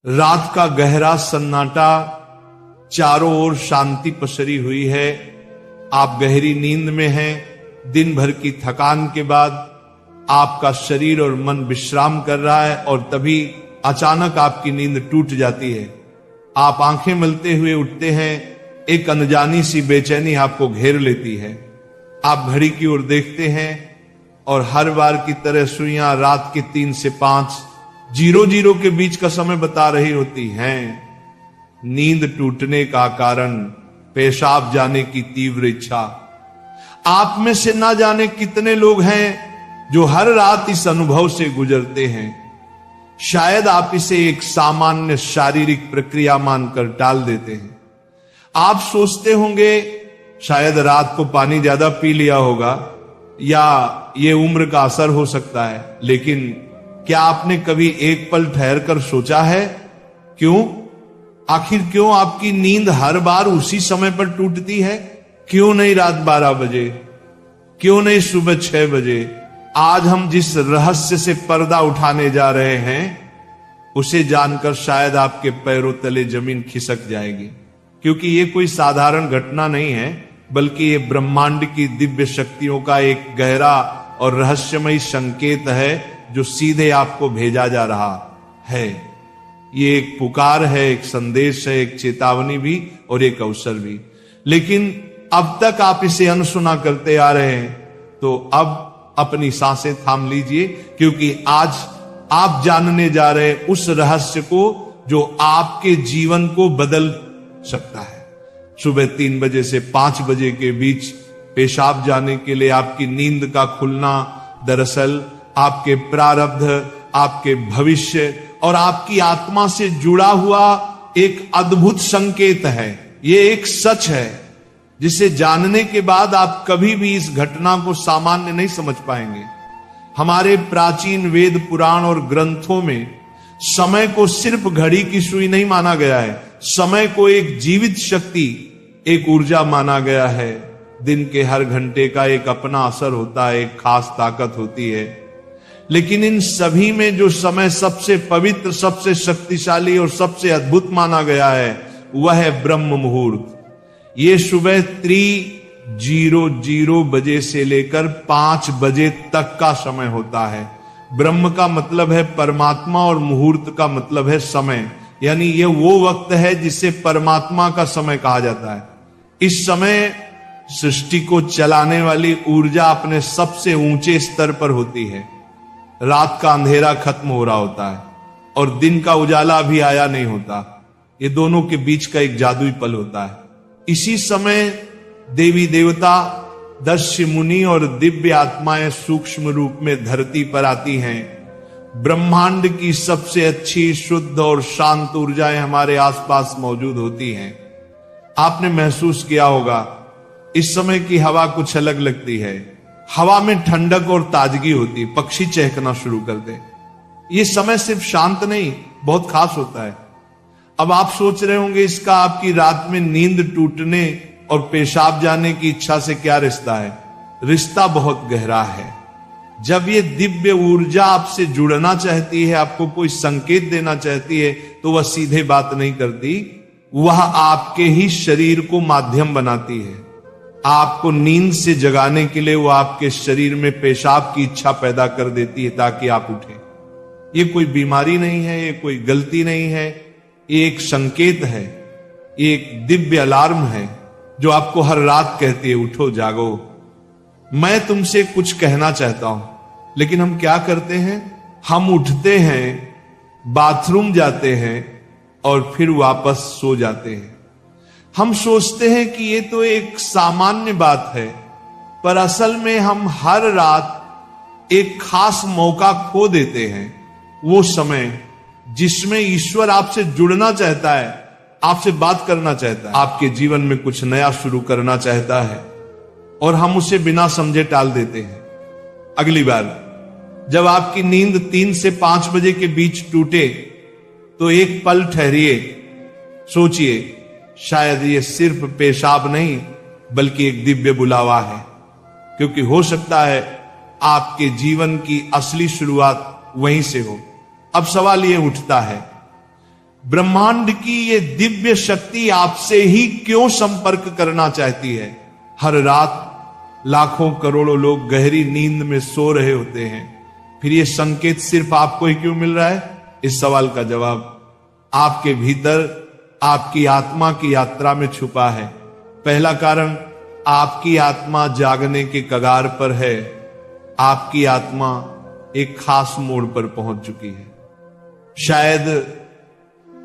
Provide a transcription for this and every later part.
रात का गहरा सन्नाटा, चारों ओर शांति पसरी हुई है। आप गहरी नींद में हैं। दिन भर की थकान के बाद आपका शरीर और मन विश्राम कर रहा है और तभी अचानक आपकी नींद टूट जाती है। आप आंखें मलते हुए उठते हैं। एक अनजानी सी बेचैनी आपको घेर लेती है। आप घड़ी की ओर देखते हैं और हर बार की तरह सुइयां रात के 3 से 5 00 के बीच का समय बता रही होती हैं। नींद टूटने का कारण पेशाब जाने की तीव्र इच्छा। आप में से ना जाने कितने लोग हैं जो हर रात इस अनुभव से गुजरते हैं। शायद आप इसे एक सामान्य शारीरिक प्रक्रिया मानकर टाल देते हैं। आप सोचते होंगे शायद रात को पानी ज्यादा पी लिया होगा या ये उम्र का असर हो सकता है, लेकिन क्या आपने कभी एक पल ठहर कर सोचा है आखिर क्यों आपकी नींद हर बार उसी समय पर टूटती है? क्यों नहीं रात 12 बजे, क्यों नहीं सुबह 6 बजे? आज हम जिस रहस्य से पर्दा उठाने जा रहे हैं उसे जानकर शायद आपके पैरों तले जमीन खिसक जाएगी, क्योंकि ये कोई साधारण घटना नहीं है, बल्कि ये ब्रह्मांड की दिव्य शक्तियों का एक गहरा और रहस्यमयी संकेत है जो सीधे आपको भेजा जा रहा है। ये एक पुकार है, एक संदेश है, एक चेतावनी भी और एक अवसर भी। लेकिन अब तक आप इसे अनसुना करते आ रहे हैं, तो अब अपनी सांसें थाम लीजिए, क्योंकि आज आप जानने जा रहे हैं उस रहस्य को जो आपके जीवन को बदल सकता है। सुबह 3 बजे से 5 बजे के बीच पेशाब जाने के लिए आपकी नींद का खुलना दरअसल आपके प्रारब्ध, आपके भविष्य और आपकी आत्मा से जुड़ा हुआ एक अद्भुत संकेत है। ये एक सच है जिसे जानने के बाद आप कभी भी इस घटना को सामान्य नहीं समझ पाएंगे। हमारे प्राचीन वेद पुराण और ग्रंथों में समय को सिर्फ घड़ी की सुई नहीं माना गया है। समय को एक जीवित शक्ति, एक ऊर्जा माना गया है। दिन के हर घंटे का एक अपना असर होता है, एक खास ताकत होती है। लेकिन इन सभी में जो समय सबसे पवित्र, सबसे शक्तिशाली और सबसे अद्भुत माना गया है वह है ब्रह्म मुहूर्त। ये सुबह 3:00 बजे से लेकर 5 बजे तक का समय होता है। ब्रह्म का मतलब है परमात्मा और मुहूर्त का मतलब है समय, यानी ये वो वक्त है जिसे परमात्मा का समय कहा जाता है। इस समय सृष्टि को चलाने वाली ऊर्जा अपने सबसे ऊंचे स्तर पर होती है। रात का अंधेरा खत्म हो रहा होता है और दिन का उजाला अभी आया नहीं होता। ये दोनों के बीच का एक जादुई पल होता है। इसी समय देवी देवता, दक्ष मुनि और दिव्य आत्माएं सूक्ष्म रूप में धरती पर आती हैं। ब्रह्मांड की सबसे अच्छी, शुद्ध और शांत ऊर्जाएं हमारे आसपास मौजूद होती हैं। आपने महसूस किया होगा इस समय की हवा कुछ अलग लगती है। हवा में ठंडक और ताजगी होती है, पक्षी चहकना शुरू कर दे। ये समय सिर्फ शांत नहीं, बहुत खास होता है। अब आप सोच रहे होंगे इसका आपकी रात में नींद टूटने और पेशाब जाने की इच्छा से क्या रिश्ता है? रिश्ता बहुत गहरा है। जब ये दिव्य ऊर्जा आपसे जुड़ना चाहती है, आपको कोई संकेत देना चाहती है, तो वह सीधे बात नहीं करती, वह आपके ही शरीर को माध्यम बनाती है। आपको नींद से जगाने के लिए वो आपके शरीर में पेशाब की इच्छा पैदा कर देती है ताकि आप उठें। ये कोई बीमारी नहीं है, ये कोई गलती नहीं है, ये एक संकेत है, ये एक दिव्य अलार्म है जो आपको हर रात कहती है उठो, जागो। मैं तुमसे कुछ कहना चाहता हूं, लेकिन हम क्या करते हैं? हम उठते हैं, बाथरूम जाते हैं और फिर वापस सो जाते हैं। हम सोचते हैं कि ये तो एक सामान्य बात है, पर असल में हम हर रात एक खास मौका खो देते हैं। वो समय जिसमें ईश्वर आपसे जुड़ना चाहता है, आपसे बात करना चाहता है, आपके जीवन में कुछ नया शुरू करना चाहता है, और हम उसे बिना समझे टाल देते हैं। अगली बार जब आपकी नींद 3 से 5 बजे के बीच टूटे तो एक पल ठहरिए, सोचिए, शायद ये सिर्फ पेशाब नहीं बल्कि एक दिव्य बुलावा है, क्योंकि हो सकता है आपके जीवन की असली शुरुआत वहीं से हो। अब सवाल ये उठता है, ब्रह्मांड की ये दिव्य शक्ति आपसे ही क्यों संपर्क करना चाहती है? हर रात लाखों करोड़ों लोग गहरी नींद में सो रहे होते हैं, फिर ये संकेत सिर्फ आपको ही क्यों मिल रहा है? इस सवाल का जवाब आपके भीतर आपकी आत्मा की यात्रा में छुपा है। पहला कारण, आपकी आत्मा जागने के कगार पर है। आपकी आत्मा एक खास मोड़ पर पहुंच चुकी है। शायद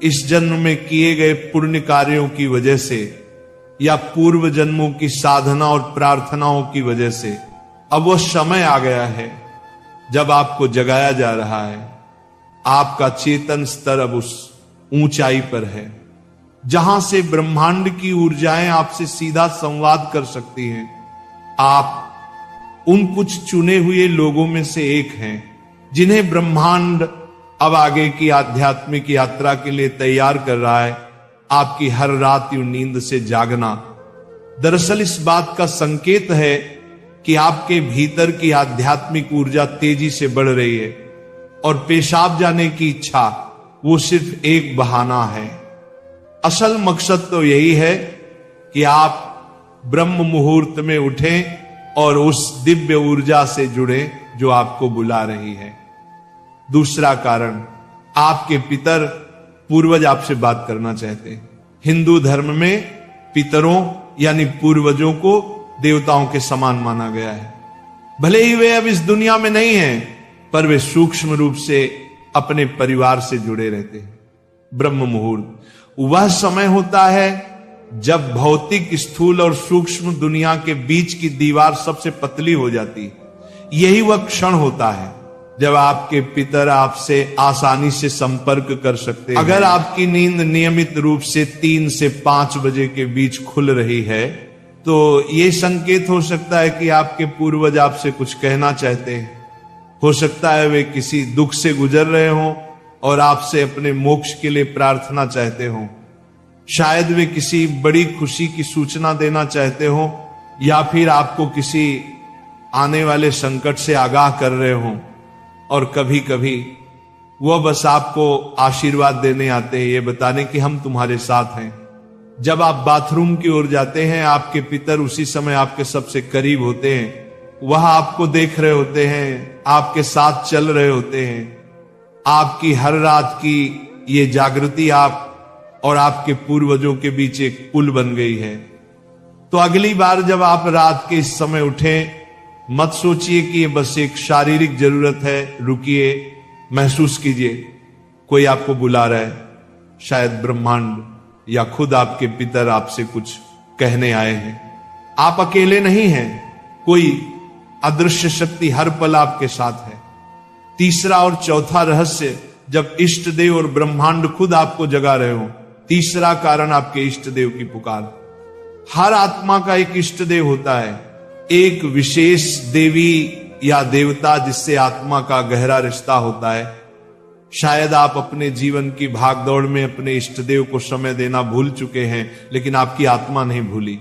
इस जन्म में किए गए पुण्य कार्यों की वजह से या पूर्व जन्मों की साधना और प्रार्थनाओं की वजह से अब वो समय आ गया है जब आपको जगाया जा रहा है। आपका चेतन स्तर अब उस ऊंचाई पर है जहां से ब्रह्मांड की ऊर्जाएं आपसे सीधा संवाद कर सकती हैं। आप उन कुछ चुने हुए लोगों में से एक हैं जिन्हें ब्रह्मांड अब आगे की आध्यात्मिक यात्रा के लिए तैयार कर रहा है। आपकी हर रात यूं नींद से जागना दरअसल इस बात का संकेत है कि आपके भीतर की आध्यात्मिक ऊर्जा तेजी से बढ़ रही है और पेशाब जाने की इच्छा वो सिर्फ एक बहाना है। असल मकसद तो यही है कि आप ब्रह्म मुहूर्त में उठें और उस दिव्य ऊर्जा से जुड़े जो आपको बुला रही है। दूसरा कारण, आपके पितर पूर्वज आपसे बात करना चाहते हैं। हिंदू धर्म में पितरों यानी पूर्वजों को देवताओं के समान माना गया है। भले ही वे अब इस दुनिया में नहीं हैं, पर वे सूक्ष्म रूप से अपने परिवार से जुड़े रहते हैं। ब्रह्म मुहूर्त वह समय होता है जब भौतिक, स्थूल और सूक्ष्म दुनिया के बीच की दीवार सबसे पतली हो जाती है। यही वह क्षण होता है जब आपके पितर आपसे आसानी से संपर्क कर सकते हैं। अगर आपकी नींद नियमित रूप से 3 से 5 बजे के बीच खुल रही है तो यह संकेत हो सकता है कि आपके पूर्वज आपसे कुछ कहना चाहते हैं। हो सकता है वे किसी दुख से गुजर रहे हों और आपसे अपने मोक्ष के लिए प्रार्थना चाहते हों। शायद वे किसी बड़ी खुशी की सूचना देना चाहते हों या फिर आपको किसी आने वाले संकट से आगाह कर रहे हों। और कभी कभी वह बस आपको आशीर्वाद देने आते हैं, ये बताने कि हम तुम्हारे साथ हैं। जब आप बाथरूम की ओर जाते हैं, आपके पितर उसी समय आपके सबसे करीब होते हैं। वह आपको देख रहे होते हैं, आपके साथ चल रहे होते हैं। आपकी हर रात की ये जागृति आप और आपके पूर्वजों के बीच एक पुल बन गई है। तो अगली बार जब आप रात के इस समय उठें, मत सोचिए कि ये बस एक शारीरिक जरूरत है। रुकिए, महसूस कीजिए कोई आपको बुला रहा है। शायद ब्रह्मांड या खुद आपके पितर आपसे कुछ कहने आए हैं। आप अकेले नहीं हैं, कोई अदृश्य शक्ति हर पल आपके साथ है। तीसरा और चौथा रहस्य, जब इष्ट देव और ब्रह्मांड खुद आपको जगा रहे हो। तीसरा कारण, आपके इष्ट देव की पुकार। हर आत्मा का एक इष्ट देव होता है, एक विशेष देवी या देवता जिससे आत्मा का गहरा रिश्ता होता है। शायद आप अपने जीवन की भागदौड़ में अपने इष्ट देव को समय देना भूल चुके हैं, लेकिन आपकी आत्मा नहीं भूली।